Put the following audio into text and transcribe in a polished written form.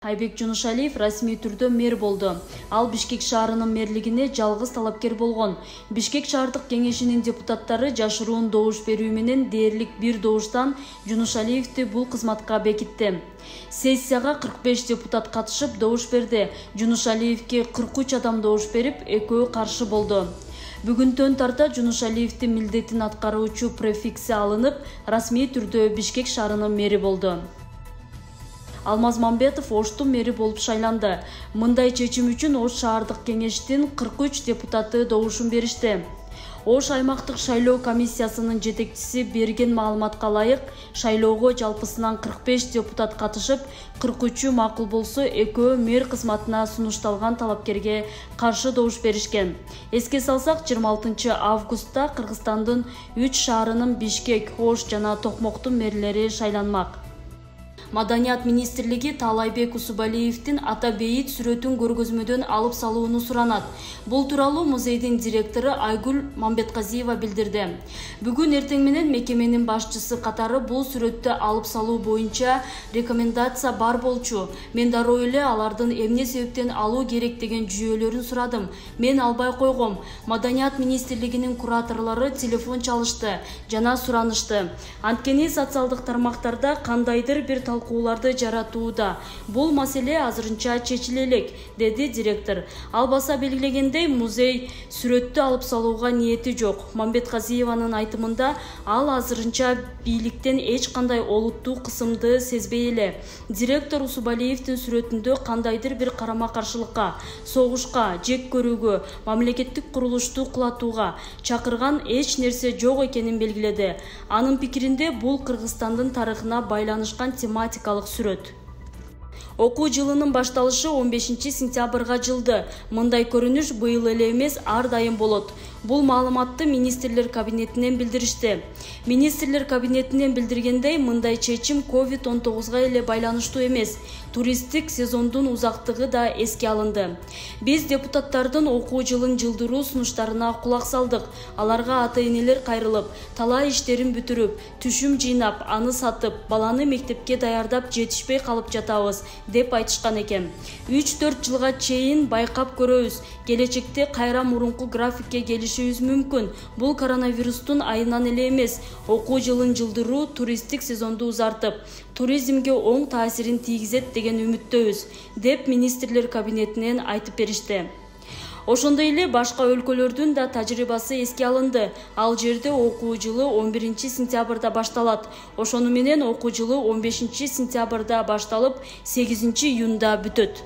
Айбек Жунушалиев расмий түрдө мэр болду. Ал Бишкек шаарынын мэрлигине жалгыз талапкер болгон. Бишкек шаардык кеңешинин депутаттары жашыруун добуш берүү менен дээрлик бир добуштан Жунушалиевди бул кызматка бекитти. Сессияга 45 депутат катышып добуш берди. Жунушалиевге 43 адам добуш берип, экөө каршы болду. Бүгүнтөн тарта Жунушалиевдин милдетин аткаруучу префикси алынып, расмий түрдө Бишкек шаарынын мэри болду. Алмаз Мамбетов Оштун мэри болуп шайланды. Мындай чечим үчүн Ош шаардык кеңештин 43 депутаты добушун беришти. Ош аймактык шайлоо комиссиясынын жетекчиси берген маалыматка ылайык, шайлоого жалпысынан 45 депутат катышып, 43 макул болсо, экөө мэр кызматына сунушталган талапкерге каршы добуш беришкен. Эске салсак, 26 августта Кыргызстандын 3 шаарынын Бишкек, Ош жана Токмоктун мэрлери шайланмак. Маданият министрлиги Таалайбек Усубалиевдин ата бейит сүрөтүн көргөзмөдөн алып салууну суранат. Бул тууралуу музейдин директору Айгүл Мамбетказиева билдирди. Бүгүн эртең менен мекеменин башчысы катары бул сүрөттү алып салуу боюнча рекомендация бар болчу. Мен дароо эле алардын эмне себептен алуу керек деген жүйөлөрүн сурадым. Мен албай койгом. Маданият министрлигинин кураторлору телефон чалышты жана суранышты. Анткени социалдык тармактарда кандайдыр бир талкууларды жаратууда. Бул маселе азырынча чечиле элек, деди директор. Албаса белгилегендей, музей сүрөттү алып салууга ниети жок. Мамбетказиеванын айтымында, ал азырынча бийликтен эч кандай олуттуу кысымды сезбей эле. Директор Усубалиевдин сүрөтүндө кандайдыр бир карама-каршылыкка, согушка, жек көрүүгө, мамлекеттик курулушту кулатууга чакырган эч нерсе жок экенин белгиледи. Анын пикиринде бул Кыргызстандын тарыхына байланышкан тематикалык сүрөт. Окуу жылынын башталышы 15 сентябрга жылды. Мындай көрүнүш быйыл эле эмес, ар дайым болот. Бул маалыматты министрлер кабинетинен билдиришти. Министрлер кабинетинен билдиргендей, мындай чечим COVID-19 эле байланыштуу эмес. Туристтик сезондун узактыгы да эске алынды. Биз депутаттардын окуу жылын жылдыруу сунуштарына кулак салдык. Аларга ата-энелер кайрылып, талай иштерин бүтүрүп, түшүм жыйнап, аны сатып, баланы мектепке даярдап жетишпей калып жатабыз, деп айтышкан экен. 3-4 жылга чейин байкап көрөбүз. Келечекте кайра мурунку графикке келишибиз мүмкүн. Бул коронавирустун айынан эле эмес, окуу жылын жылдыруу туристтик сезонду узартып, туризмге оң таасирин тийгизет деген үмүттөбүз, деп министрлер кабинетинен айтып беришти. Ошондой эле башка өлкөлөрдүн да тажрыйбасы эске алынды. Ал жерде окуу жылы 11 сентябрда башталат. Ошону менен окуу жылы 15 сентябрда башталып, 8 июнда бүтөт.